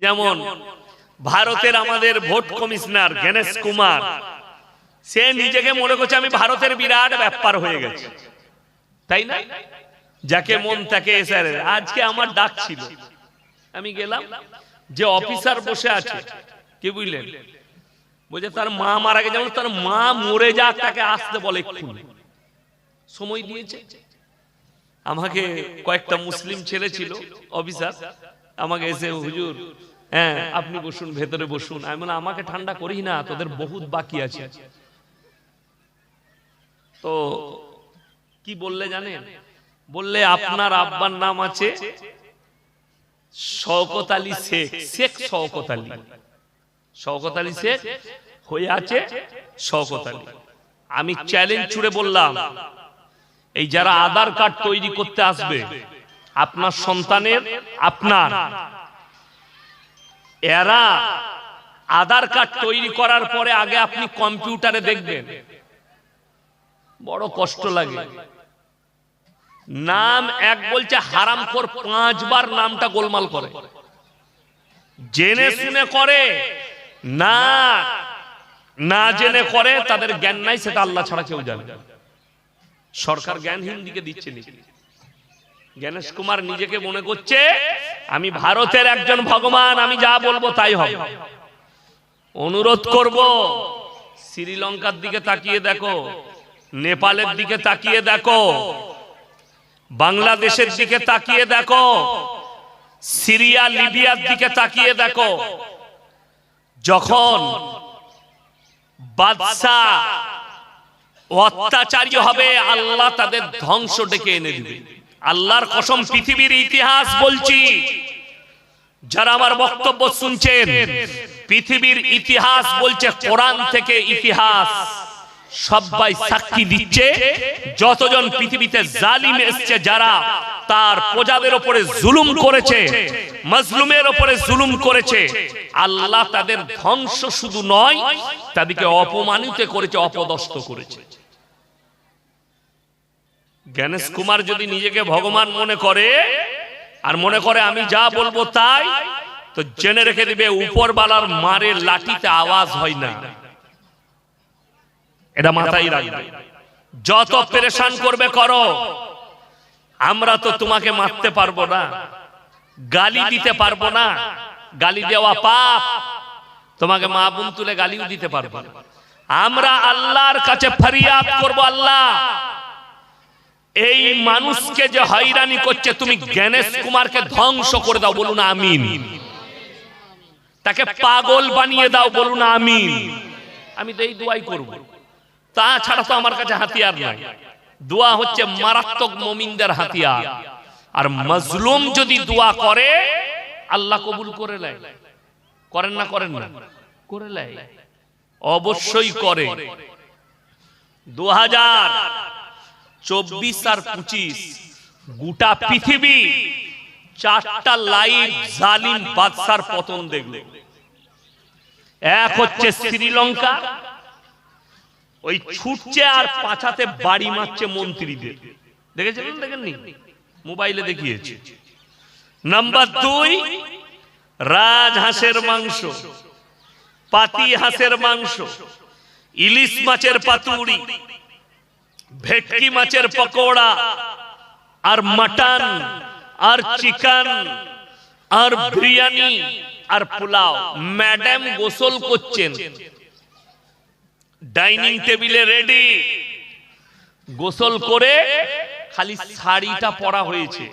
যেমন ভারতের আমাদের ভোট কমিশনার গণেশ কুমার, সে নিজেকে মনে করছে আমি ভারতের বিরাট ব্যাপার হয়ে গেছে, তাই না? যাকে মন তাকে এসআর। আজকে আমার ডাক ছিল, আমি গেলাম, যে অফিসার বসে আছে, কি বুঝলেন, বলছে তার মা মারা গেছে, যেমন তার মা মরে যাক তাকে আসতে বলে, এক্ষুনি সময় দিয়েছে। আমাকে কয়েকটা মুসলিম ছেলে ছিল অফিসার, আমাকে এসে হুজুর হ্যাঁ আপনি বসুন, ভেতরে বসুন। আমি বললাম আমাকে ঠান্ডা করিস না, তোদের বহুত বাকি আছে। তো কি বললে জানেন? বললে আপনার আব্বার নাম আছে শওকত আলী শেখ, শেখ শওকত আলী, শওকত আলী শেখ হয়ে আছে শওকত আলী। আমি চ্যালেঞ্জ ছুড়ে বললাম, এই যারা আধার কার্ড তৈরি করতে আসবে আপনার সন্তানের, আপনার, এরা আধার কার্ড তৈরি করার পরে আগে আপনি কম্পিউটারে দেখবেন, বড় কষ্ট লাগে। নাম এক বলছে হারামখোর, 5 বার নামটা গোলমাল করে, জেনে শুনে করে না, না জেনে করে, তাদের জ্ঞান নাই, সেটা আল্লাহ ছাড়া কেউ জানে। সরকার জ্ঞানহীন দিকে দিচ্ছে নাকি? গণেশ কুমার নিজেকে মনে করছে আমি ভারতের একজন ভগবান, আমি যা বলবো তাই হবে। অনুরোধ করব, শ্রীলঙ্কার দিকে তাকিয়ে দেখো, নেপালের দিকে তাকিয়ে দেখো, বাংলাদেশের দিকে তাকিয়ে দেখো, সিরিয়া লিবিয়ার দিকে তাকিয়ে দেখো। যখন বাদশা অত্যাচারী হবে, আল্লাহ তাদের ধ্বংস ডেকে এনে দিবে। আল্লাহর কসম, পৃথিবীর ইতিহাস বলছি, যারা আমার বক্তব্য শুনছেন, পৃথিবীর ইতিহাস বলছে, কোরআন থেকে ইতিহাস সবাই সাক্ষী দিচ্ছে, যতজন পৃথিবীতে জালিম এসেছে, যারা তার প্রজাদের উপরে জুলুম করেছে, মাজলুমের উপরে জুলুম করেছে, আল্লাহ তাদের ধ্বংস শুধু নয়, তাদেরকে অপমানিত করেছে, অপদস্থ করেছে। গণেশ কুমার যদি নিজেকে ভগবান মনে করে আর মনে করে আমি যা বলবো তাই, তো জেনে রেখে দিবে উপরওয়ালার মারে লাঠিতে আওয়াজ হয় না, এটা মাথায় রাখবে। যত পেরেশান করবে করো, আমরা তো তোমাকে মারতে পারবো না, গালি দিতে পারবো না, গালি দেওয়া পাপ, তোমাকে মা বোন তুলে গালিও দিতে পারবো না। আমরা আল্লাহর কাছে ফরিয়াদ করব, আল্লাহ এই মানুষকে যে হয়রানি করছে, তুমি গণেশ কুমারকে ধ্বংস করে দাও, বলুন আমিন। তাকে পাগল বানিয়ে দাও, বলুন আমিন। আমি তো এই দোয়াই করব, তাছাড়া তো আমার কাছে হাতিয়ার নাই। দোয়া হচ্ছে মারাত্মক মুমিনদের হাতিয়ার। আর মাজলুম যদি দোয়া করে, আল্লাহ কবুল করে নেয়। করেন না? করেন না? করে নেয়, অবশ্যই করে। 2024 আর 25 গোটা পৃথিবী 4টা লাইভ জালিম বাদশার পতন দেখল। এক হচ্ছে শ্রীলঙ্কা, ওই ছুটছে আর পাছাতে বাড়ি মারছে মন্ত্রীদের, দেখেছেন? দেখেননি? মোবাইলে দেখিয়েছে। নাম্বার 2, রাজহাঁসের মাংস, পাতি হাঁসের মাংস, ইলিশ মাছের পাতুড়ি, ভেটকি মাছের পকোড়া, আর মাটন, আর চিকেন, আর বিরিয়ানি, আর পোলাও। ম্যাডাম গোসল করছেন, ডাইনিং টেবিলে রেডি, গোসল করে খালি শাড়িটা পরা হয়েছে।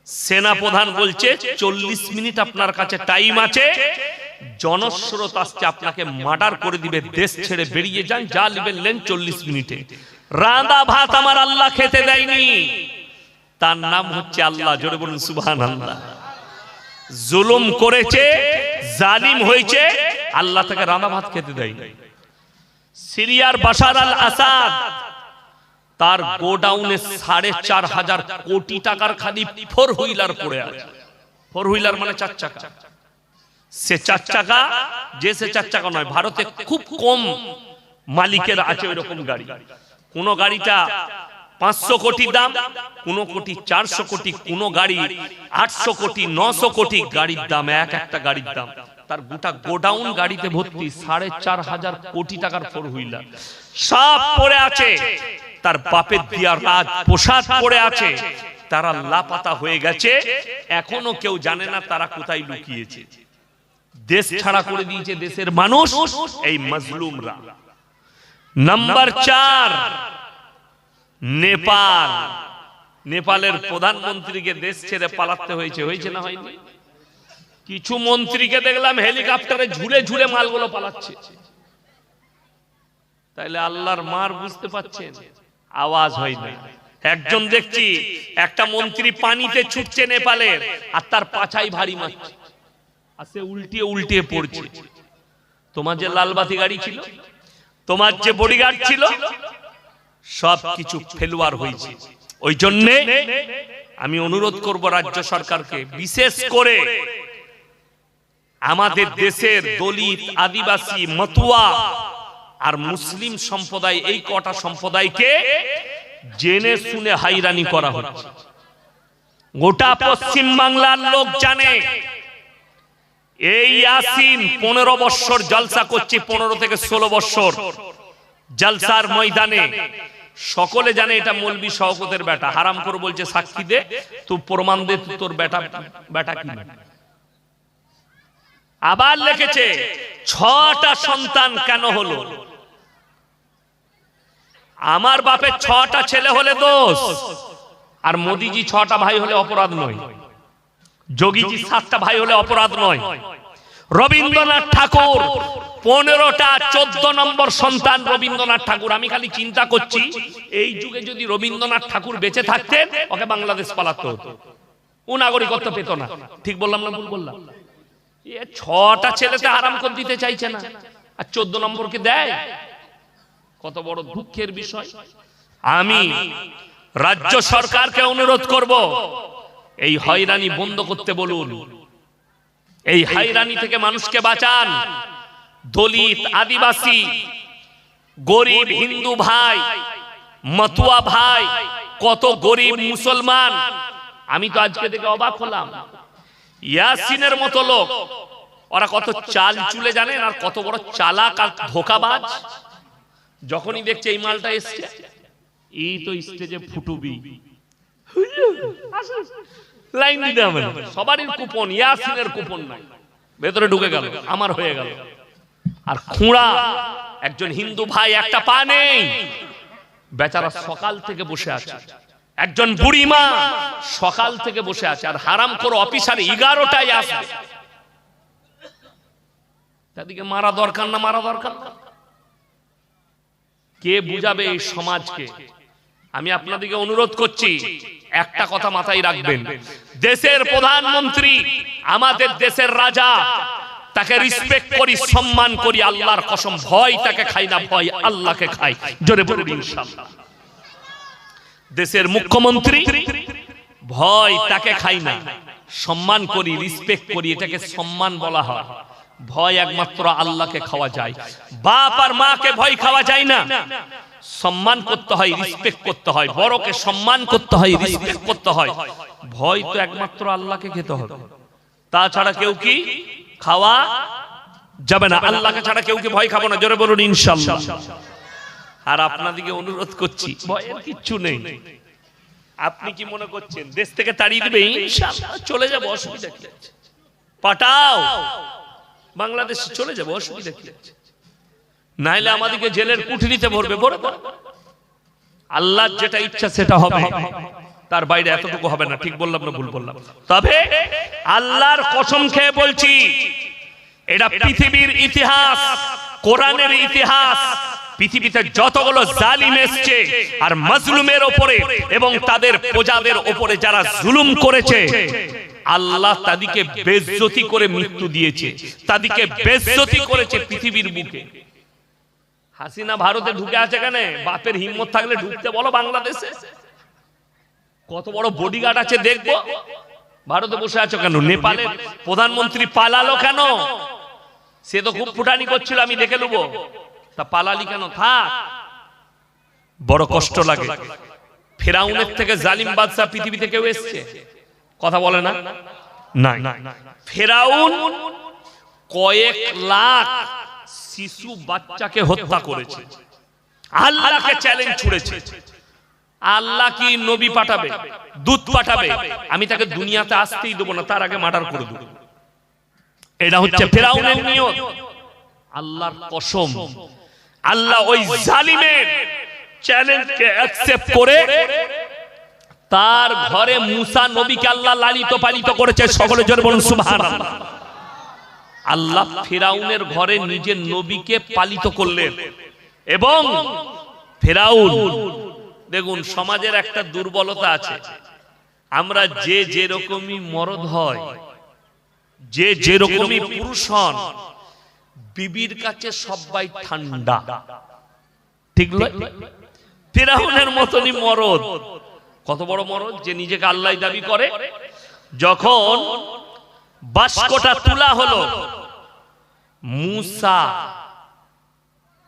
সেনা প্রধান বলছে 40 মিনিট আপনার কাছে টাইম আছে, জনস্রোত আসছে, আপনাকে মার্ডার করে দিবে, দেশ ছেড়ে বেরিয়ে যান, যা নেবেন নেন 40 মিনিটে। রাঁধা ভাত আমার আল্লাহ খেতে দেয়নি, তার নাম হচ্ছে আল্লাহ। জোরে বলুন সুবহানাল্লাহ। জুলুম করেছে, জালিম হয়েছে, আল্লাহ তাকে রাঁধা ভাত খেতে দেয়নি। সিরিয়ার বাশার আল আসাদ, তার গোডাউনে 4,500 কোটি টাকার খালি 4 হুইলার পড়ে আছে। 4 হুইলার মানে 4 চাকা। সে 4 চাকা, যে সে 4 চাকা নয়, ভারতে খুব কম মালিকের আছে ওইরকম গাড়ি। কোন গাড়িটা 500 কোটি দাম, কোন কোটি 400 কোটি, কোন গাড়ি 800 কোটি 900 কোটি গাড়ির দাম, একটা গাড়ির দাম। তার গোটা গোডাউন গাড়িতে ভর্তি, 4,500 কোটি টাকার ফোর হুইলার সব পড়ে আছে। তার বাপের দিয়া রাজ পোশাক পড়ে আছে, তারা লাপাতা হয়ে গেছে, এখনো কেউ জানে না তারা কোথায় লুকিয়েছে। দেশ ছাড়া করে দিয়েছে দেশের মানুষ এই মাজলুমরা। নাম্বার 4, নেপাল। নেপালের প্রধানমন্ত্রীকে দেশ ছেড়ে পালাতে হয়েছে, হয়েছে না হয়নি? কিছু মন্ত্রীকে দেখলাম হেলিকপ্টারে ঝুলে ঝুলে মালগুলো পালাচ্ছে। তাইলে আল্লাহর মার বুঝতে পাচ্ছেন, আওয়াজ হয় না। একজন দেখছি একটা মন্ত্রী পানিতে ছুটছে নেপালের, আর তার পাছাই ভারী মারছে, আর সে উল্টিয়ে উল্টিয়ে পড়ছে। তোমার যে লালবাতি গাড়ি ছিল, তোমার যে বডিগার্ড ছিল, সব কিছু ফেলুয়ার হয়েছে। ওই জন্য আমি অনুরোধ করব রাজ্য সরকারকে, বিশেষ করে আমাদের দেশের দলিত, আদিবাসী, মতুয়া আর মুসলিম সম্প্রদায়, এই কটা সম্প্রদায়কে জেনে শুনে হাইরানি করা হচ্ছে। গোটা পশ্চিম বাংলার লোক জানে এই ইয়াসিন 15 বছর জলসা করছে, 15 থেকে 16 বছর জলসার ময়দানে। সকলে জানে এটা মৌলবি শওকতের বেটা। হারাম করে বলছে সাক্ষী দে, তুই প্রমাণ দে তোর বেটা কি। আবার লিখেছে 6টা সন্তান কেন হলো? আমার বাপের 6টা ছেলে হলে দোষ, আর মোদিজি 6টা ভাই হলে অপরাধ নয়, যোগীজি 7টা ভাই হলে অপরাধ নয়। রবীন্দ্রনাথ ঠাকুর 15টা 14 নম্বর সন্তান রবীন্দ্রনাথ ঠাকুর। আমি খালি চিন্তা করছি, এই যুগে যদি রবীন্দ্রনাথ ঠাকুর বেঁচে থাকতেন, ওকে বাংলাদেশ পালাতে হতো, ও নাগরিকত্ব পেত না। ঠিক বললাম না ভুল বললাম? 6টা ছেলেতে আরাম করে দিতে চাইছে না, আর 14 নম্বরকে দেয়। কত বড় দুঃখের বিষয়। আমি রাজ্য সরকারকে অনুরোধ করব, এই হয়রানি বন্ধ করতে বলুন। এই হয়রানি থেকে মানুষকে বাঁচান। দলিত, আদিবাসী, গরিব হিন্দু ভাই, মতুয়া ভাই, কত গরিব মুসলমান। আমি তো আজকে দেখে অবাক হলাম, ইয়াসিনের মতো লোক, ওরা কত চাল চুলে জানেন, আর কত বড় চালাক আর ধোকাবাজ। যখনই দেখছে এই মালটা এসছে, এই তো স্টেজে ফুটুবি, লাইন দিতে হবে না, সবারই কুপন, ইয়াসিনের কুপন নাই, ভেতরে ঢুকে গেল, আমার হয়ে গেল। আর খুঁড়া একজন হিন্দু ভাই, একটা পা নেই, বেচারা সকাল থেকে বসে আছে। একজন বুড়ি মা সকাল থেকে বসে আছে, আর হারাম করে অফিসার 11টায় আসবে। তাদেরকে মারা দরকার না, মারা দরকার না? কে বুঝাবে এই সমাজকে? আমি আপনাদেরকে অনুরোধ করছি, একটা কথা মাথায় রাখবেন, দেশের প্রধানমন্ত্রী, আমাদের দেশের রাজা, তাকে রেসপেক্ট করি, সম্মান করি, আল্লাহর কসম ভয় তাকে খাই না, ভয় আল্লাহকে খাই। জোরে বলুন ইনশাআল্লাহ। দেশের মুখ্যমন্ত্রী, ভয় তাকে খাই না, সম্মান করি, রেসপেক্ট করি, এটাকে সম্মান বলা হয়। ভয় একমাত্র আল্লাহকে খাওয়া যায়, বাপ আর মাকে ভয় খাওয়া যায় না। সম্মান করতে হয়, রেসপেক্ট করতে হয়, বড়কে সম্মান করতে হয়, রেসপেক্ট করতে হয়। ভয় তো একমাত্র আল্লাহকে খেতে হবে, তাছাড়া কেউ কি খাওয়া যাবে না। আল্লাহকে ছাড়া কেউ কি ভয় খাবো না? জোরে বলুন ইনশাআল্লাহ। আর আপনাদেরকে অনুরোধ করছি, ভয়ের কিচ্ছু নেই। আপনি কি মনে করছেন দেশ থেকে তাড়িয়ে দিবে? ইনশাআল্লাহ চলে যাবো, অসুবিধা কি আছে? পাঠাও, বাংলাদেশে চলে যাবো, অসুবিধা কি আছে? নাইলে আমাদেরকে জেলের কুঠরিতে ভরবে, ভরে দাও। আল্লাহর যেটা ইচ্ছা সেটা হবে, তার বাইরে এতটুকু হবে না। ঠিক বললাম না ভুল বললাম? তবে আল্লাহর কসম খেয়ে বলছি, এটা পৃথিবীর ইতিহাস, কোরআনের ইতিহাস। পৃথিবীতে যতগুলো জালিম এসছে আর মাজলুমের উপরে এবং তাদের প্রজাদের উপরে যারা জুলুম করেছে, আল্লাহ তাদেরকে বেইজ্জতি করে মৃত্যু দিয়েছে, তাদেরকে বেইজ্জতি করেছে পৃথিবীর বুকে। হাসিনা ভারতে ঢুকে আছে কেন? বাপের হিম্মত থাকলে ঢুকতে বলো বাংলাদেশে। কত বড় বডিগার্ড আছে দেখবো। ভারতে বসে আছো কেন? নেপালের প্রধানমন্ত্রী পালালো কেন? সে তো খুব ফুটানি করছিল, আমি দেখে নেবো, তা পালালি কেন? থাক, বড় কষ্ট লাগে। ফেরাউনের থেকে জালিম বাদশা পৃথিবীতে কেউ এসছে? কথা বলে না? নাই। ফেরাউন কয়েক লাখ শিশু বাচ্চাকে হত্যা করেছে, আল্লাহকে চ্যালেঞ্জ ছুড়েছে। আল্লাহ কি নবী পাঠাবে, দূত পাঠাবে, আমি তাকে দুনিয়াতে আসতেই দেবো না, তার আগে মার্ডার করে দেব। এটা হচ্ছে ফেরাউনের নিয়ত। আল্লাহর কসম, আল্লাহ ওই জালিমের চ্যালেঞ্জকে অ্যাকসেপ্ট করে তার ঘরে মুসা নবীকে আল্লাহ লালিত পালিত করেছে। সকলে জোরে বলুন সুবহানাল্লাহ। আল্লাহ ফেরাউনের ঘরে নিজের নবীকে পালিত করলেন। এবং ফেরাউন, দেখুন সমাজের একটা দুর্বলতা আছে, আমরা যে যেরকমই মরদ হয়, যে যেরকমই পুরুষ হন, বিবির কাছে সবাই ঠান্ডা, ঠিক নয়? ফেরাউনের মতনই মরদ। কত বড় মরদ যে নিজেকে আল্লাহ দাবি করে। যখন বাস্কটা তোলা হলো, মুসা,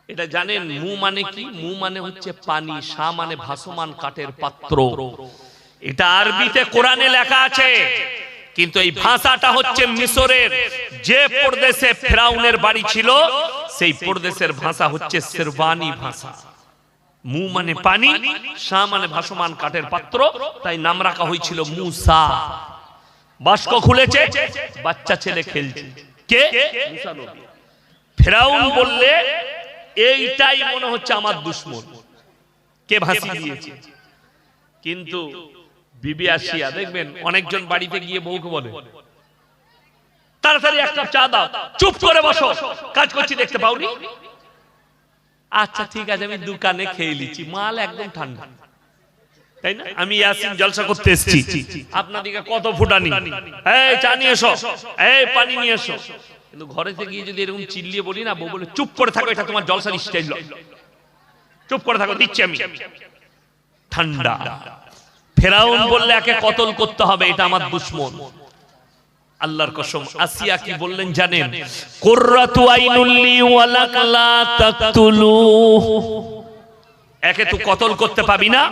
এটা জানেন মু মানে কি? মু মানে হচ্ছে পানি, সা মানে ভাসমান কাঠের পাত্র। এটা আরবিতে কোরআনে লেখা আছে, কিন্তু এই ভাষাটা হচ্ছে মিশরের যে প্রদেশে ফেরাউনের বাড়ি ছিল, সেই প্রদেশের ভাষা হচ্ছে সিরবানি ভাষা। মু মানে পানি, সা মানে ভাসমান কাঠের পাত্র, তাই নাম রাখা হয়েছিল মুসা। বাস্ক খুলেছে, বাচ্চা ছেলে খেলছে। কে? মুসা নবী। ফেরাউন বললে এইটাই মনে হচ্ছে আমার দুশমন, কে ভাসিয়ে দিয়েছে। কিন্তু বিবি আসিয়া, দেখবেন অনেকজন বাড়িতে গিয়ে বউকে বলে, তাড়াতাড়ি এক কাপ চা দাও, চুপ করে বসো, কাজ করছি দেখতে পাওনি? আচ্ছা ঠিক আছে, আমি দোকানে খেয়ে নিচ্ছি, মাল একদম ঠান্ডা, তাই না? আমি ইয়াসিন জলসা করতে এসেছি, আপনাদিকে কত ফুটানি, এই চা নিয়ে এসো, এই পানি নিয়ে এসো। কিন্তু ঘরেতে গিয়ে যদি এরকম চিল্লিয়ে বলি না, বউ বলে চুপ করে থাকো, এটা তোমার জলসার স্টাইল, চুপ করে থাকো, দিচ্ছি আমি ঠান্ডা। ফেরাউন বললে একে কতল করতে হবে, এটা আমার দুশমন। আল্লাহর কসম, আসিয়া কি বললেন জানেন? কুররাতু আইনুল লি ওয়া লাক লা তাকতুলু, একে তুই কতল করতে পাবি না,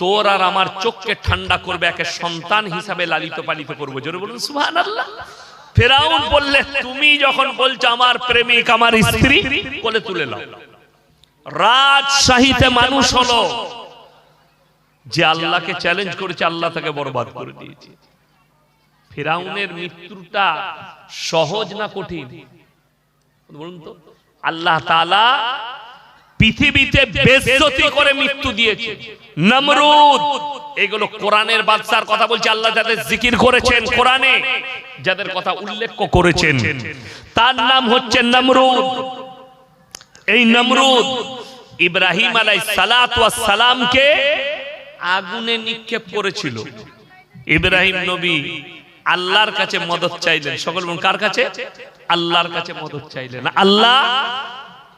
তোর আর আমার চোখকে ঠান্ডা করবে, একে সন্তান হিসাবে লালিত পালিত করবো। জোরে বলুন সুবহানাল্লাহ। ফেরাউন বললে তুমি যখন বলছো আমার প্রেমিক, আমার স্ত্রী, বলে তুলে নাও। রাজশাহীতে মানুষ হলো যে আল্লাহকে চ্যালেঞ্জ করেছে, আল্লাহ তাকে বরবাদ করে দিয়েছে। ফেরাউনের মৃত্যুটা সহজ না কঠিন বলুন তো? আল্লাহ তাআলা পৃথিবীতে বেইজ্জতি করে মৃত্যু দিয়েছে। নমরুদ, এগুলো কোরআনের বাদশার কথা বলছে। আল্লাহ যাদের জিকির করেছেন কোরআনে, যাদের কথা উল্লেখ করেছেন, তার নাম হচ্ছে নমরুদ। এই নমরুদ ইব্রাহিম আলাইহিস সালাতু ওয়াস সালামকে আগুনে নিক্ষেপ করেছিল। ইব্রাহিম নবী আল্লাহর কাছে মদদ চাইলেন। সকল বলুন কার কাছে? আল্লাহর কাছে মদদ চাইলেন, আল্লাহ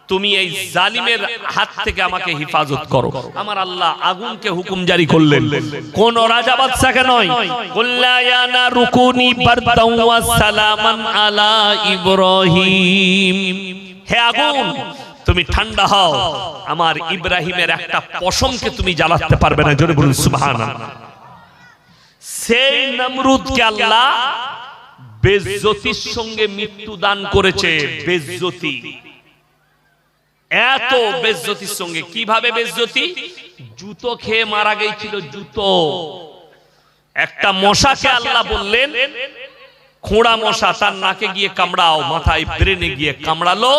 তুমি এই জালিমের হাত থেকে আমাকে হেফাজত করো। আমার আল্লাহ আগুনকে হুকুম জারি করলেন, কোন রাজা বাদশাকে নয়। কুল্লা ইয়া নারু কুনি বারদাও ওয়া সালামান আলা ইব্রাহিম, হে আগুন তুমি ঠান্ডা হও, আমার ইব্রাহিমের একটা পশমকে তুমি জ্বালাতে পারবে না। জোরে বলুন সুবহানাল্লাহ। সেই নমরুদকে আল্লাহ বেইজ্জতির সঙ্গে মৃত্যু দান করেছে। বেইজ্জতি, এত বেইজ্জতির সঙ্গে। কিভাবে বেইজ্জতি? জুতো খেয়ে মারা গিয়েছিল, জুতো। একটা মশাকে আল্লাহ বললেন, খোঁড়া মশা, তার নাকে গিয়ে কামড়াও, মাথায় ব্রেনে গিয়ে কামড়ালো।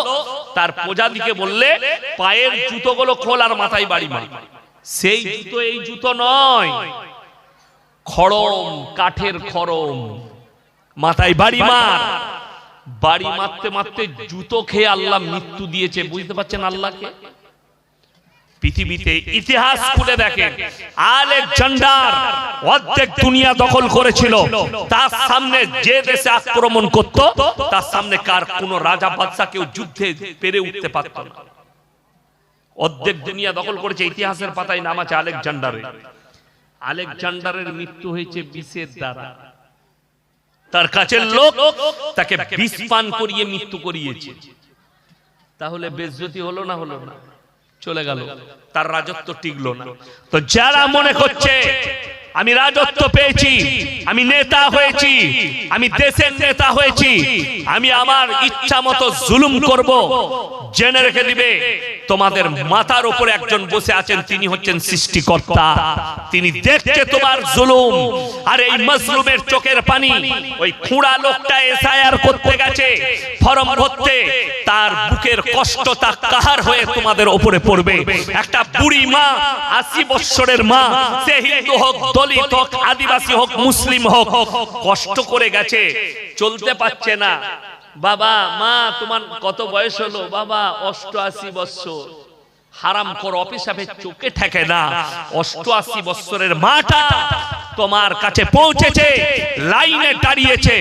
তার প্রজাদিকে বললে পায়ের জুতোগুলো খোল আর মাথায় বাড়ি মার। সেই জুতো এই জুতো নয়, খড়ম, কাঠের খড়ম, মাথায় বাড়ি মার। বাড়ি মারতে মারতে জুতো খেয়ে আল্লাহ মৃত্যু দিয়েছে। বুঝতে পারছেন আল্লাহকে? পৃথিবীতে ইতিহাস খুলে দেখেন, আলেকজান্ডার অর্ধেক দুনিয়া দখল করেছিল। তার সামনে যে দেশে আক্রমণ করত, তার সামনে কার কোন রাজা বাদশা কেউ যুদ্ধে পেরে উঠতে পারত না। অর্ধেক দুনিয়া দখল করেছে। ইতিহাসের পাতায় নাম আছে আলেকজান্ডারের। আলেকজান্ডারের মৃত্যু হয়েছে বিষের দ্বারা। তার কাছের লোক তাকে বিষ পান করিয়ে মৃত্যু করিয়েছে। তাহলে বেইজ্জতি হলো না? হলো না? চলে গেল, তার রাজত্ব টিকলো না। তো যারা মনে করছে আমি রাজত্ব পেয়েছি, আমি নেতা হয়েছি, আমি দেশের নেতা হয়েছি, আমি আমার ইচ্ছা মতো জুলুম করব, জেনে রেখে দিবে তোমাদের মাথার উপরে একজন বসে আছেন, তিনি হচ্ছেন সৃষ্টিকর্তা। তিনি দেখছে তোমার জুলুম। আর এই মাজলুমের চোখের পানি ওই খুঁড়া লোকটা এসআইআর করতে গেছে ফর্ম ভরতে, তার বুকের কষ্টটা কাহার হয়ে তোমাদের উপরে পড়বে। একটা বুড়ি মা, 80 বছরের মা, সে হিন্দু হোক, দলিত হোক, আদিবাসী হোক, মুসলিম হোক, কষ্ট করে গেছে, চলতে পারছে না। বাবা, মা তোমার কত বয়স হলো? বাবা 88 বছর। হারাম কর অপিসাফের চোখে ঠেকে না। 88 বছরের মাটা তোমার কাছে পৌঁছেছে, লাইনে দাঁড়িয়েছে,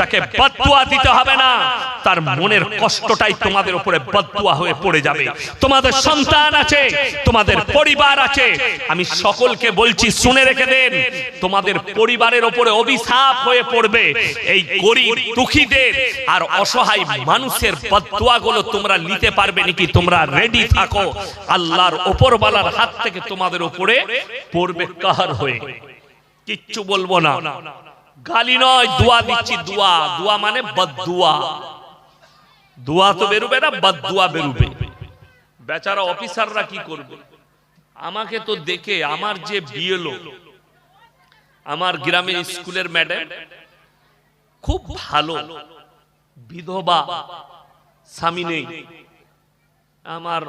তাকে বদদুয়া দিতে হবে না, তার মনের কষ্টটাই তোমাদের উপরে বদদুয়া হয়ে পড়ে যাবে। তোমাদের সন্তান আছে, তোমাদের পরিবার আছে, আমি সকলকে বলছি শুনে রেখে দেন, তোমাদের পরিবারের উপরে অভিশাপ হয়ে পড়বে। এই গরিব দুঃখীদের আর অসহায় মানুষের বদদুয়াগুলো তোমরা নিতে পারবে নাকি? তোমরা রেডি থাকো, আল্লাহর উপরওয়ালার হাত থেকে তোমাদের উপরে পড়বে কাহার হয়ে। কিচ্ছু বলবো না, গালি নয়, দোয়া দিচ্ছি। দোয়া, দোয়া মানে বদদুয়া। দোয়া তো বেরোবে না, বদদুয়া বেরোবে। বেচারা অফিসাররা কি করবে? আমাকে তো দেখে আমার যে বিএলও, আমার গ্রামের স্কুলের ম্যাডাম, খুব ভালো, বিধবা, স্বামী নেই, আমার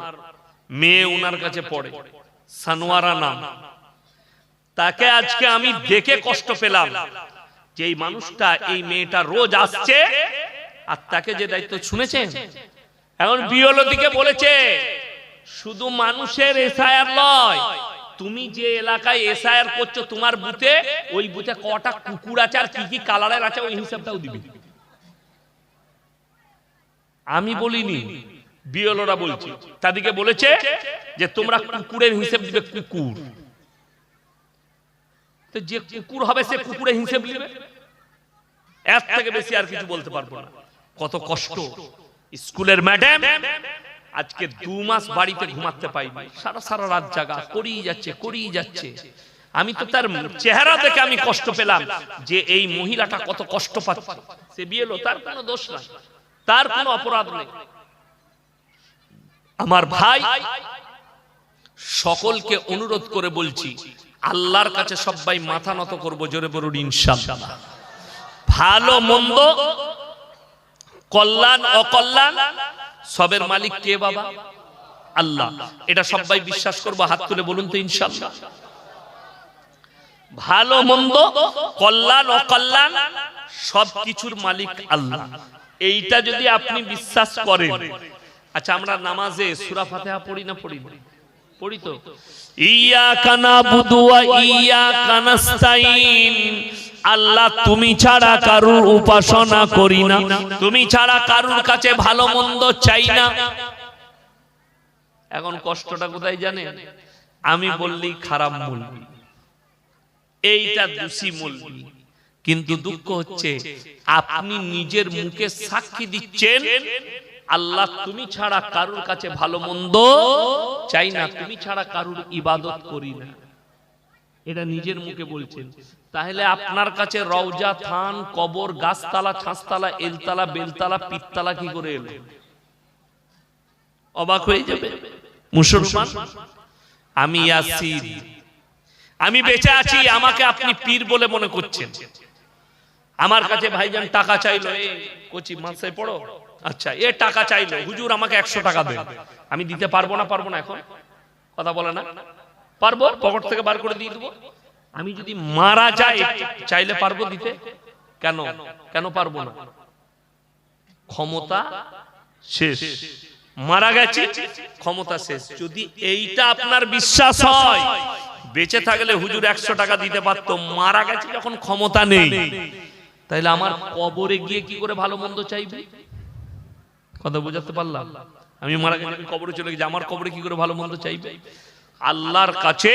মেয়ে ওনার কাছে পড়ে, সানোয়ারা নাম। তাকে আজকে আমি দেখে কষ্ট পেলাম যে এই মানুষটা, এই মেয়েটা রোজ আসছে, আর তাকে যে দায়িত্ব শুনেছেন, এখন বিএলও দিকে বলেছে শুধু মানুষের এসআইআর নয়, তুমি যে এলাকায় এসআইআর করছো তোমার বুথে, ওই বুথে কটা কুকুর আছে আর কি কি কালারের আছে ওই হিসাবটাও দিবে। আমি বলিনি, বিএলওরা বলছি। তাদেরকে বলেছে যে তোমরা কুকুরের হিসাব দিবে, কুকুর। তো যে কুকুর হবে সে কুকুরের হিসাব দিবে, এর থেকে বেশি আর কিছু বলতে পারবো না। কত কষ্ট। স্কুলের ম্যাডাম আজকে 2 মাস বাড়িতে ঘুমাতে পাইনি, সারা সারা রাত জাগা করেই যাচ্ছে। আমি তো তার চেহারা দেখে আমি কষ্ট পেলাম যে এই মহিলাটা কত কষ্ট পাচ্ছে। সে বিএলও, তার কোনো দোষ নাই, তার কোনো অপরাধ নেই। আমার ভাই, সকলকে অনুরোধ করে বলছি, আল্লাহর কাছে সবাই মাথা নত করব, জোরে বলুন ইনশাআল্লাহ। ভালো মন্দ, কল্যাণ অকল্যাণ সবের মালিক কে বাবা? আল্লাহ। এটা সবাই বিশ্বাস করবো, হাত তুলে বলুন তো ইনশাআল্লাহ। ভালো মন্দ, কল্যাণ অকল্যাণ সবকিছুর মালিক আল্লাহ। এইটা যদি আপনি বিশ্বাস করেন, আচ্ছা আমরা নামাজে সূরা ফাতিহা পড়ি না পড়ি না? পড়ি তো। ইয়াকা নাবুদু ওয়া ইয়াকা নাস্তাইন, আল্লাহ তুমি ছাড়া কারুর উপাসনা করি না, তুমি ছাড়া কারুর কাছে ভালো মন্দ চাই না। এখন কষ্টটা কোথায় জানেন? আমি বললি খারাপ বলবি, এইটা দোষী বলবি, কিন্তু দুঃখ হচ্ছে আপনি নিজের মুখে সাক্ষী দিচ্ছেন আল্লাহ তুমি ছাড়া কারুর কাছে ভালো মন্দ চাই না, তুমি ছাড়া কারুর ইবাদত করি না, এটা নিজের মুখে বলছেন। তাহলে আপনার কাছে রওজা, থান, কবর, গাছতলা, ছাঁচতলা, এলতলা, বেলতলা, পিততলা কি করে এলো? অবাক হয়ে যাবে মুসলমান। আমি ইয়াসিন, আমি বেঁচে আছি, আমাকে আপনি পীর বলে মনে করছেন। আমার কাছে ভাইজান টাকা চাইলো, এ কোচি মাসে পড়ো, আচ্ছা এ টাকা চাইলো, হুজুর আমাকে 100 টাকা দেন, আমি দিতে পারবো না? এখন কথা বলে না, পারবো, পকেট থেকে বার করে দিয়ে দেবো। আমি যদি মারা যাই চাইলে পারবো দিতে? কেন পারবো না? ক্ষমতা শেষ, মারা গেছে, ক্ষমতা শেষ। যদি এইটা আপনার বিশ্বাস হয়, বেঁচে থাকলে হুজুর 100 টাকা দিতে পারতো, মারা গেছে যখন ক্ষমতা নেই, তাইলে আমার কবরে গিয়ে কি করে ভালো মন্দ চাইবে? কথা বুঝাতে পারলাম? আমি মারা গেছি, কবরে চলে গেছি, আমার কবরে কি করে ভালো মন্দ চাইবে? আল্লাহর কাছে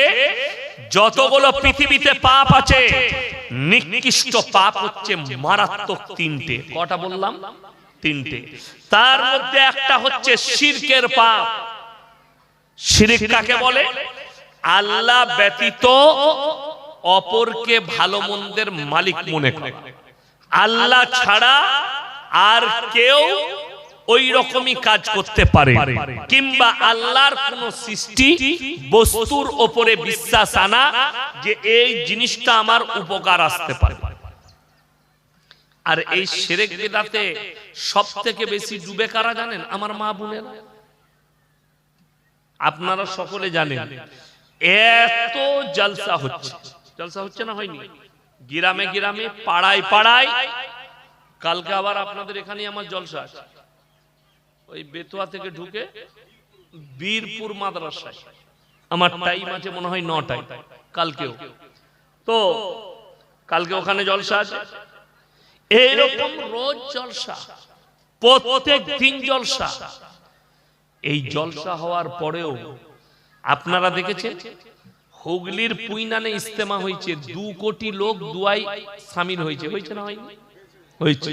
যতগুলো পৃথিবীতে পাপ আছে, নিকৃষ্ট পাপ হচ্ছে মারাত্মক 3টে। কটা বললাম? 3টে। তার মধ্যে একটা হচ্ছে শিরকের পাপ। শিরক কাকে বলে? আল্লাহ ব্যতীত অপরকে ভালো মন্দের মালিক মনে করে, আল্লাহ ছাড়া আর কেউ ওই রকমই কাজ করতে পারে, কিংবা আল্লাহর কোন সৃষ্টি বস্তুর উপরে বিশ্বাস আনা যে এই জিনিসটা আমার উপকার আসতে পারে। আর এই শিরক বিদআতে সবথেকে বেশি ডুবে কারা জানেন? আমার মা বোনেরা। আপনারা সকলে জানেন এত জলসা হচ্ছে, জলসা হচ্ছে না হয়নি? গ্রামে গ্রামে, পাড়ায় পাড়ায়। কালকে আবার আপনাদের এখানে আমার জলসা আছে, ওই বেতুয়া থেকে ঢুকে বীরপুর মাদ্রাসায়। আমার টাইম আছে মনে হয় 9টায়, কালকেও তো, কালকে ওখানে জলসা আছে। এইরকম রোজ জলসা, প্রত্যেক দিন জলসা। এই জলসা হওয়ার পরেও আপনারা দেখেছেন হুগলির পুইনানে ইস্তেমা হয়েছে, 2 কোটি লোক দুয়ায় শামিল হয়েছে, হয়েছে না হয়নি? হয়েছে।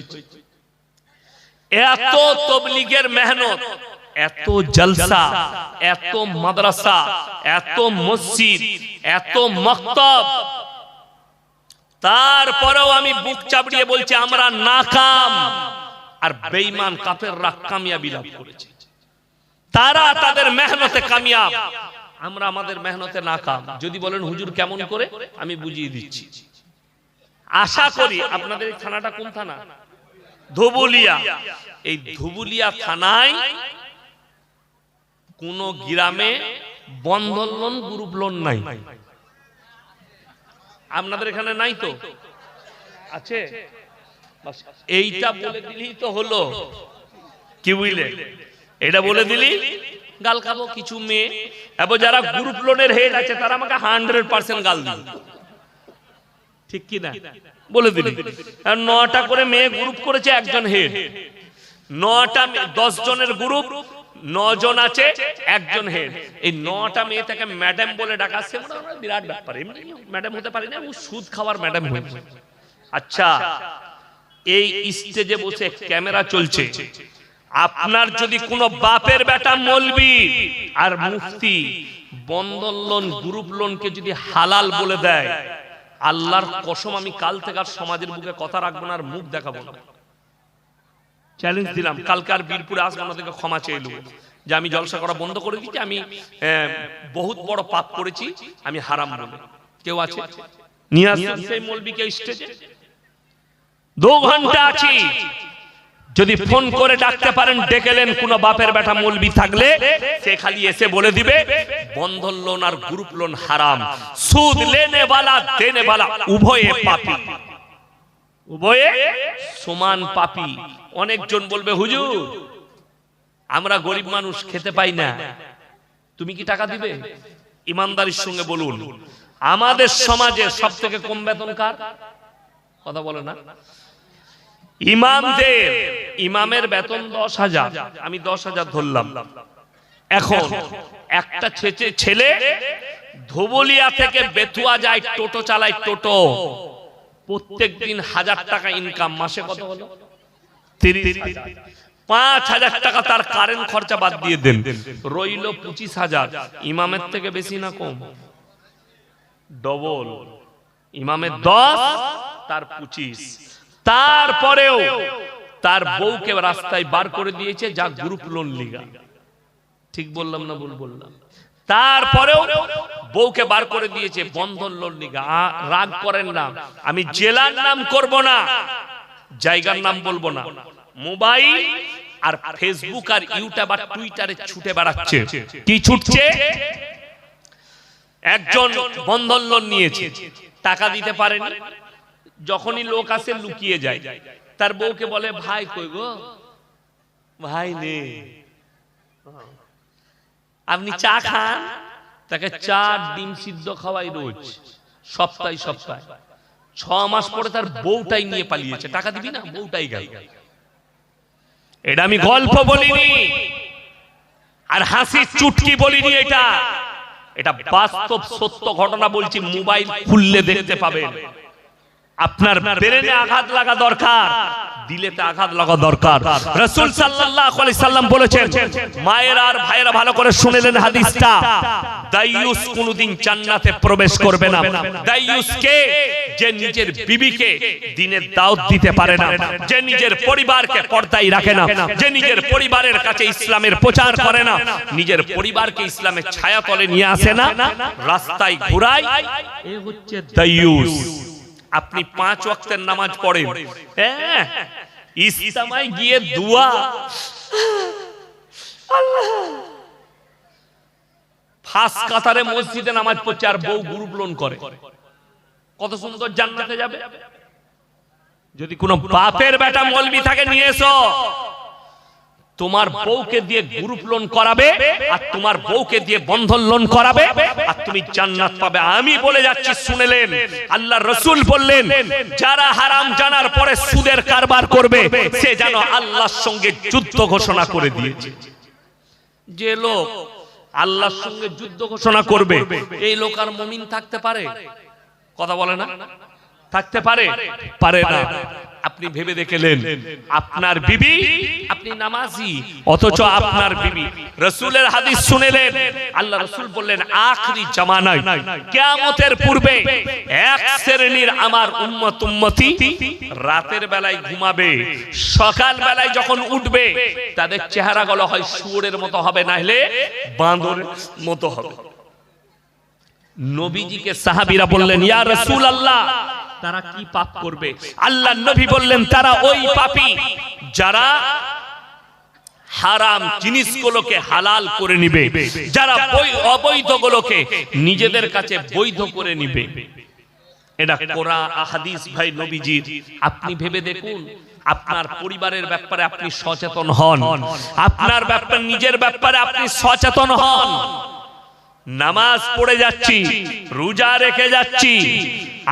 এত তাবলীগের মেহনত, এত জলসা, এত মাদ্রাসা, এত মসজিদ, এত মাকতাব, তারপরেও আমি বুক চাপড়িয়ে বলছি আমরা নাকাম। আর বেঈমান কাফেররা কামিয়াবি লাভ করেছে, তারা তাদের মেহনতে কামিয়াব, আমরা আমাদের মেহনতে নাকাম। যদি বলেন হুজুর কেমন করে, আমি বুঝিয়ে দিচ্ছি। আশা করি আপনাদের এই থানাটা কোন থানা? ধুবুলিয়া। এই ধুবুলিয়া থানায় কোন গ্রামে বন্ধন লোন, গ্রুপ লোন নাই। আপনাদের এখানে নাই তো? আছে? এইটা বলে দিলেই তো হলো, কি বুঝলে? এটা বলে দিলি গাল খাবো কিছু মেয়ে। এবং যারা গ্রুপ লোনের হেড আছে তারা আমাকে 100% গাল দিবে, ঠিক কি না? বলে দিলি। আর 9টা করে মেয়ে গ্রুপ করেছে, একজন হেড। 9টা 10 জনের গ্রুপ, 9 জন আছে, একজন হেড। এই 9টা মেয়ে থেকে ম্যাডাম বলে ডাকাচ্ছে, বিরাট ব্যাপার। এমনি ম্যাডাম হতে পারি না, ও সুদ খাওয়ার ম্যাডাম হয়েছে। আচ্ছা, এই স্টেজে বসে ক্যামেরা চলছে, আপনার যদি কোনো বাপের বেটা মৌলবি আর মুফতি বন্ধন লোন, গ্রুপ লোনকে যদি হালাল বলে দেয়, আল্লাহর কসম আমি কাল থেকে আর সমাজের বুকে কথা রাখবো না, আর মুখ দেখাবো না। চ্যালেঞ্জ দিলাম, কালকে আর বীরপুরে আসবো না, থেকে ক্ষমা চেয়ে নেবো যে আমি জলসা করা বন্ধ করে দিচ্ছি, আমি বহুত বড় পাপ করেছি, আমি হারাম বলে। কেউ আছে? নিয়ে আসছেন সেই মৌলবিকে স্টেজে। 2 ঘন্টা আছি, যদি ফোন করে ডাকতে পারেন ডেকেলেন। কোন বাপের বেটা মৌলবি থাকলে সে খালি এসে বলে দিবে বন্ধন লোন আর গ্রুপ লোন হারাম, সুদ লেনে वाला দেনে वाला উভয়ে পাপী, উভয়ে সমান পাপী। অনেকজন বলবে হুজুর আমরা গরিব মানুষ, খেতে পাই না, তুমি কি টাকা দিবে? ইমানদারির সঙ্গে বলুন, আমাদের সমাজে সবথেকে কম বেতন কার? কথা বলে না? ইমামদের। ইমামের বেতন 10,000, আমি 10,000 ধরলাম। এখন একটা ছেলে ধুবুলিয়া থেকে বেতুয়া যায়, টোটো চালায়, টোটো প্রত্যেক দিন 1000 টাকা ইনকাম, মাসে কত হলো? 30,000। 5,000 টাকা তার কারেন্ট খরচা বাদ দিয়ে দেন, রইল 25,000। ইমামের থেকে বেশি না কম? ডবল। ইমামের 10, তার 25। তারপরেও তার বউকে রাস্তায় বার করে দিয়েছে, যা গ্রুপ লোন লিগা। ঠিক বললাম না ভুল বললাম? তারপরেও বউকে বার করে দিয়েছে বন্ধন লোন লিগা। রাগ করেন না, আমি জেলার নাম করব না, জায়গার নাম বলবো না। মোবাইল আর ফেসবুক আর ইউটিউব আর টুইটারে ছুটে বেড়াচ্ছে। কি ছুটছে? একজন বন্ধন লোন নিয়েছে, টাকা দিতে পারেনি, যখনই লোক আসে লুকিয়ে যায়। তার বউকে বলে ভাই কই গো, ভাই নে, আপনি চা খান? তাকে চা ডিম সিদ্ধ খাওয়াই রোজ, সপ্তাহে সপ্তাহে। 6 মাস পরে তার বউটাই নিয়ে পালিয়েছে। টাকা দিবি না, বউটাই গাই। এটা আমি গল্প বলিনি আর হাসি চুটকি বলিনি, এটা বাস্তব সত্য ঘটনা বলছি। মোবাইল খুললে দেখতে পাবেন। আপনার ব্রেনে আঘাত লাগা দরকার, দিলেতে আঘাত লাগা দরকার। রাসূল সাল্লাল্লাহু আলাইহি সাল্লাম বলেছেন, মায়েরা আর ভাইয়েরা ভালো করে শুনেলেন হাদিসটা, দাইয়ুস কোনদিন জান্নাতে প্রবেশ করবে না। দাইয়ুস কে? যে নিজের বিবিকে দ্বীনের দাওয়াত দিতে পারে না, যে নিজের পরিবারকে পর্দায় রাখে না, যে নিজের পরিবারের কাছে ইসলামের প্রচার করে না, নিজের পরিবারকে ইসলামের ছায়াতলে নিয়ে আসে না, রাস্তায় ঘুরায়, এ হচ্ছে দাইয়ুস। আপনি 5 ওয়াক্তের নামাজ পড়েন, হ্যাঁ, ইস্তেমায় গিয়ে দোয়া, আল্লাহ, ফাঁস কাতারে মসজিদে নামাজ পড়ছে আর বউ গ্রুপ লোন করে, কত সুন্দর জান্নাতে যাবে। যদি কোনো বাপের বেটা মৌলবি থাকে নিয়ে এসো, তোমার বউকে দিয়ে গ্রুপ লোন করাবে আর তোমার বউকে দিয়ে বন্ধন লোন করাবে আর তুমি জান্নাত পাবে। আমি বলে যাচ্ছি, শুনেলেন, আল্লাহর রাসূল বললেন, যারা হারাম জানার পরে সুদের কারবার করবে সে যেন আল্লাহর সঙ্গে যুদ্ধ ঘোষণা করে দিয়েছে। যে লোক আল্লাহর সঙ্গে যুদ্ধ ঘোষণা করবে, এই লোক আর মুমিন থাকতে পারে? কথা বলে না, থাকতে পারে? পারে না। আপনি ভেবে দেখলেন, আপনার বিবি, আপনি নামাজি, অথচ আপনার বিবি। রাসূলের হাদিস শুনেলেন, আল্লাহ রাসূল বললেন, আখরি জামানায় কিয়ামতের পূর্বে এক শ্রেণীর আমার উম্মতি রাতের বেলায় ঘুমাবে, সকাল বেলায় যখন উঠবে তাদের চেহারাগুলো হয় শুয়োরের মতো হবে, না হলে বাঁদরের মতো হবে। নবীজিকে সাহাবীরা বললেন, ইয়া রাসূলুল্লাহ, তারা কি পাপ করবে? আল্লাহ নবী বললেন, তারা ওই পাপী যারা হারাম জিনিসগুলোকে হালাল করে নিবে, যারা অবৈধগুলোকে নিজেদের কাছে বৈধ করে নিবে। এটা কোরআন হাদিস ভাই নবীজির। আপনি ভেবে দেখুন, আপনার পরিবারের ব্যাপারে আপনি সচেতন হন, আপনার ব্যাপারে, নিজের ব্যাপারে আপনি সচেতন হন। নামাজ পড়ে যাচ্ছি, রোজা রেখে যাচ্ছি,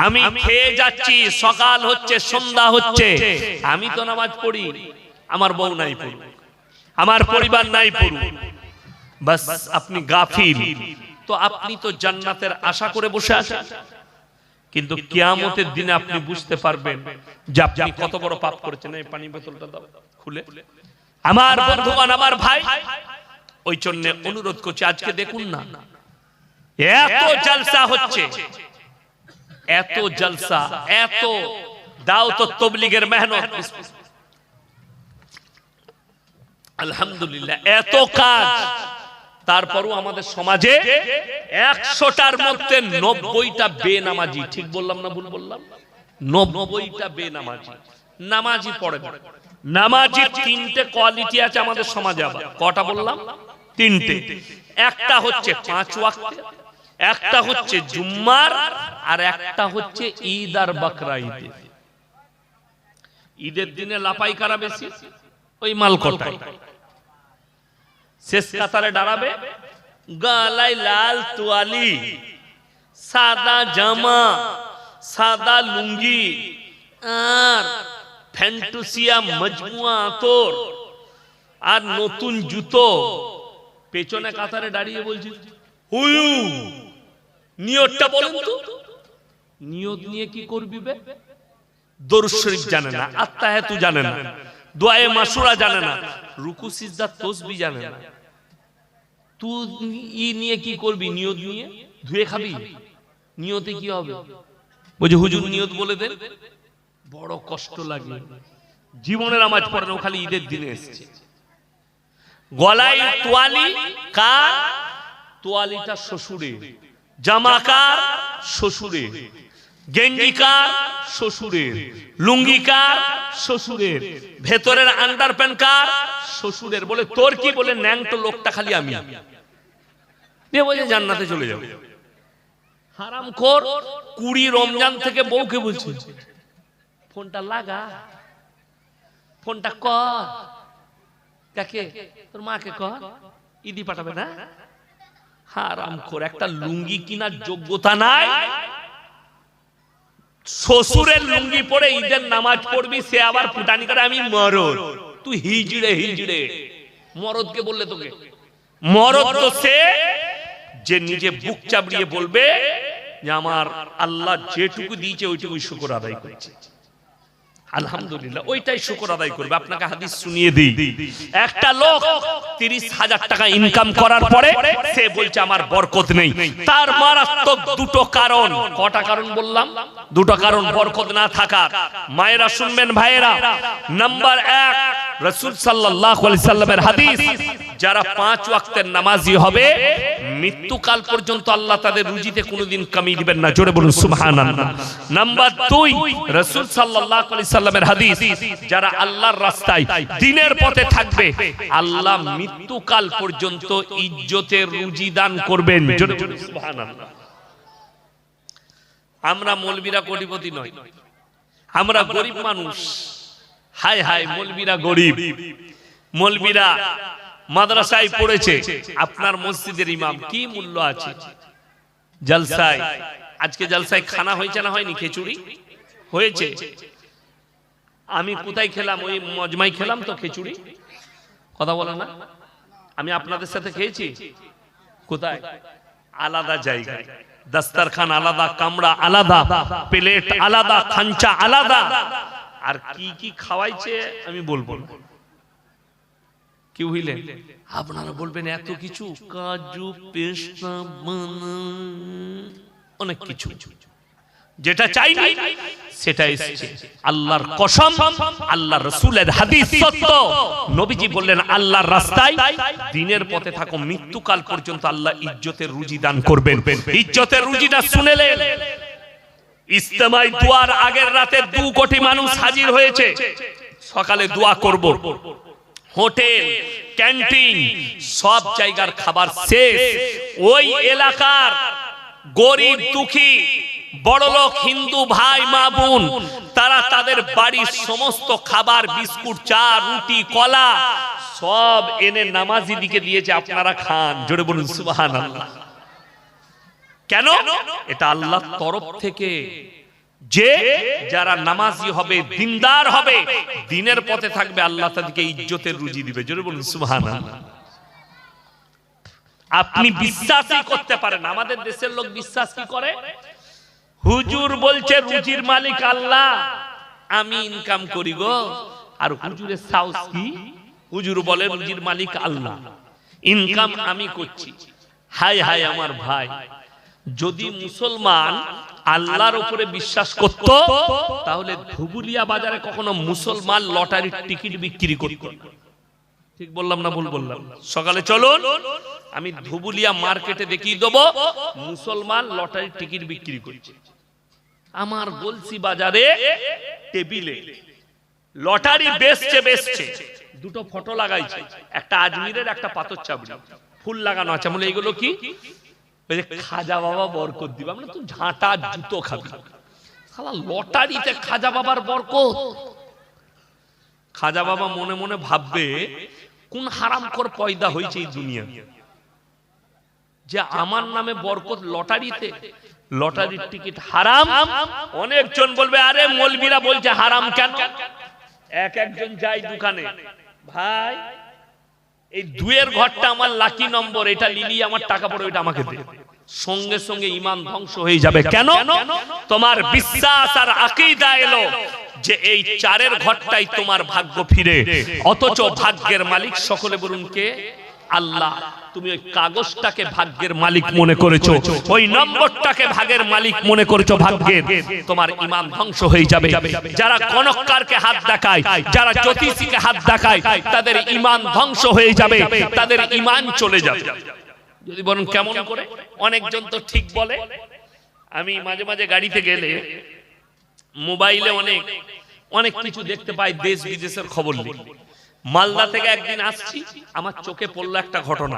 আমি খেয়ে যাচ্ছি, সকাল হচ্ছে সন্ধ্যা হচ্ছে, আমি তো নামাজ পড়ি, আমার বউ নাই পড়ুক, আমার পরিবার নাই পড়ুক, বাস আপনি গাফিল। তো আপনি তো জান্নাতের আশা করে বসে আছেন, কিন্তু কিয়ামতের দিনে আপনি বুঝতে পারবেন যে আপনি কত বড় পাপ করেছেন। এই পানি বোতলটা দাও খুলে। আমার বন্ধুগণ, আমার ভাই, ওই জন্য অনুরোধ করছি, আজকে দেখুন না, এত জলসা হচ্ছে, এত জলসা, এত দাওয়াত ও তাবলীগের মেহনত, আলহামদুলিল্লাহ, এত কাজ, তারপরও আমাদের সমাজে 100টার মধ্যে 90টা বেনামাজি। ঠিক বললাম না ভুল বললাম? 90টা বেনামাজি, নামাজি পড়ে না। নামাজির 3টে কোয়ালিটি আছে আমাদের সমাজে। আবার কটা বললাম? 3টে। একটা হচ্ছে 5 ওয়াক্ত, একটা হচ্ছে জুম্মার, আর একটা হচ্ছে ঈদ আর বকরা ঈদে। ঈদের দিনে লাপাই কারা বেশি? ওই মালকটাই। শেষ কাতারে দাঁড়াবে, গলায় লাল তোয়ালি, সাদা জামা, সাদা লুঙ্গি আর ফ্যান্টাসিয়া মজমুয়া আতর আর নতুন জুতো, পেছনে কাতারে দাঁড়িয়ে বলছি, হুয়ু নিয়তটা বলুন তো। নিয়ত নিয়ে কি করবি বে? দরুদ শরীফ জানে না, আত্তাহিয়াতু জানে না, দোয়ায়ে মাসুরা জানে না, রুকু সিজদা তাসবিহ জানে না। তুই ই নিয়ে কি করবি? নিয়ত নিয়ে ধুয়ে খাবি? নিয়তে কি হবে? বলছে হুজুর নিয়ত বলে দেন। বড় কষ্ট লাগে, জীবনের নামাজ পড়ে না, খালি ঈদের দিনে এসেছে। গলায় তোয়ালি কার? তোয়ালিটা শ্বশুরের, জামা কার? শ্বশুরের, গেঞ্জি কার? শ্বশুরের, লুঙ্গি কার? শ্বশুরের, ভেতরের আন্ডারপ্যান্ট কার? শ্বশুরের। বলে তোর কি? বলে ন্যাংটো লোকটা খালি আমি। দিয়ে বলে জান্নাতে চলে যাবে। হারামখোর 20 রমজান থেকে বউকে বলছে, ফোনটা লাগা, ফোনটা কর। কাকে? তোর মাকে কর, ঈদি পাঠাবে না। হারামখোর, একটা লুঙ্গি কিনার যোগ্যতা নাই, শ্বশুরের লুঙ্গি পরে ঈদের নামাজ পড়বি, সে আবার ফুটানি করে আমি মরদ। তুই হিজড়ে হিজড়ে। মরদকে বললে তোকে? মরদ তো সে যে নিজে বুক চাবড়িয়ে বলবে যে আমার আল্লাহ যেটুকু দিয়েছে ওইটুকুই শুকর আদায় করছে, আলহামদুলিল্লাহ, ওইটাই শুকর আদায় করবে। আপনাকে হাদিস শুনিয়ে দিই, একটা লোক 30,000 টাকা ইনকাম করার পরে সে বলছে আমার বরকত নেই। তার মারাত্মক দুটো কারণ। কটা কারণ বললাম? দুটো কারণ বরকত না থাকার। মায়েরা শুনবেন, ভাইয়েরা, নাম্বার 1, রাসূল সাল্লাল্লাহু আলাইহি সাল্লামের হাদিস, যারা 5 ওয়াক্তের নামাজি হবে মৃত্যুকাল পর্যন্ত আল্লাহ তাদের রুজিতে কোনোদিন কমি দিবেন না। জোরে বলুন সুবহানাল্লাহ। নাম্বার 2, রাসূল সাল্লাল্লাহু আলাইহি সাল্লামের হাদিস, যারা আল্লাহর রাস্তায় দ্বীনের পথে থাকবে আল্লাহ মৃত্যুকাল পর্যন্ত ইজ্জতের রুজি দান করবেন। জোরে বলুন সুবহানাল্লাহ। আমরা মৌলবীরা কোটিপতি নয়, আমরা গরিব মানুষ। হায় হায়, মৌলবীরা গরিব, মৌলবীরা মাদ্রাসায় পড়েছে। আপনার মসজিদের ইমাম কি মূল্য আছে? জলসায়, আজকে জলসায় খানা হয়েছে না হয়নি? খিচুড়ি হয়েছে। আমি কোথায় খেলাম? ওই মজমাই খেলাম তো খিচুড়ি। কথা বলে না? আমি আপনাদের সাথে খেয়েছি। কোথায়? আলাদা জায়গায়, দস্তরখান আলাদা, কামড়া আলাদা, প্লেট আলাদা, খাঞ্চা আলাদা। আর কি কি খাওয়াইছে আমি বলবো না। কি হইলেন? আপনারা বলবেন এত কিছু, কাজু, পেস্তা, অনেক কিছু, যেটা চাই না সেটা এসেছে। আল্লাহর কসম, আল্লাহর রাসূলের হাদিস সত্য। নবীজি বললেন আল্লাহর রাস্তায় দ্বীনের পথে থাকো মৃত্যুকাল পর্যন্ত আল্লাহ ইজ্জতের রুজি দান করবেন। ইজ্জতের রুজিটা শুনেলেন। ইজতেমাই দোয়ার আগের রাতে 2 কোটি মানুষ হাজির হয়েছে। সকালে দোয়া করব। হোটেল, ক্যান্টিন, সব জায়গার খাবার শেষ। ওই এলাকার গরিব, দুঃখী, বড়লোক, হিন্দু ভাই মা বোন, তারা তাদের বাড়ির সমস্ত খাবার, বিস্কুট, চা, রুটি, কলা সব এনে নামাজিদিকে দিয়েছে, আপনারা খান। জোরে বলুন সুবহানাল্লাহ। কেন? এটা আল্লাহর তরফ থেকে, যে যারা নামাজি হবে, দিনদার হবে, দ্বীনের পথে থাকবে, আল্লাহ তাদেরকে ইজ্জতের রুজি দিবে। জোরে বলুন সুবহানাল্লাহ। আপনি বিশ্বাসই করতে পারেন, আমাদের দেশের লোক বিশ্বাস কি করে? হুজুর বলছে রুজির মালিক আল্লাহ, আমি ইনকাম করি গো। আর হুজুরের সাহস কি? হুজুর বলে রুজির মালিক আল্লাহ, ইনকাম আমি করছি। হায় হায় আমার ভাই, যদি মুসলমান আল্লাহর উপরে বিশ্বাস করত তাহলে ধুবুলিয়া বাজারে কখনো মুসলমান লটারির টিকিট বিক্রি করত না। ঠিক বললাম না ভুল বললাম? সকালে চলুন, আমি ধুবুলিয়া মার্কেটে দেখিয়ে দেবো মুসলমান লটারির টিকিট বিক্রি করছে। আমার গলসি বাজারে টেবিলে লটারি বেচছে, 2টো ফটো লাগাইছে, একটা আজমিরের, একটা পাথর চাবড়ি, ফুল লাগানো আছে। বলে এগুলো কি? খাজা বাবা বরকত দিবে। আমরা তো ঝাঁটা জুতো খাবি, শালা লটারিতে খাজা বাবার বরকত। খাজা বাবা মনে মনে ভাববে কোন হারামখোর পয়দা হয়েছে এই দুনিয়া, যে আমার নামে বরকত লটারিতে। লটারির টিকিট হারাম। অনেকজন বলবে আরে মৌলবীরা বলছে হারাম কেন? একজন যায় দোকানে, ভাই এই 2-এর ঘরটা আমার লাকি নম্বর, এটা লিলি আমার টাকা পড়ে, এটা আমাকে দে। সঙ্গে সঙ্গে ঈমান ধ্বংস হয়ে যাবে। কেন? তোমার বিশ্বাস আর আকীদা এলো যে এই 4-এর ঘরটাই তোমার ভাগ্য ফিরে, অথচ ভাগ্যের মালিক সকলে বলুন কে? আল্লাহ। তুমি ওই কাগজটাকে ভাগ্যের মালিক মনে করেছো, ওই নম্বরটাকে ভাগের মালিক মনে করেছো ভাগ্যের, তোমার ঈমান ধ্বংস হয়ে যাবে। যারা গণককারকে হাত দেখায়, যারা জ্যোতিষীকে হাত দেখায়, তাদের ঈমান ধ্বংস হয়ে যাবে, তাদের ঈমান চলে যাবে। যদি বলেন কেমন করে? অনেকজন তো ঠিক বলে। আমি মাঝে মাঝে গাড়িতে গেলে মোবাইলে অনেক কিছু দেখতে পাই, দেশ বিদেশের খবর লিখি। মালদা থেকে একদিন আসছি, আমার চোখে পড়লো একটা ঘটনা।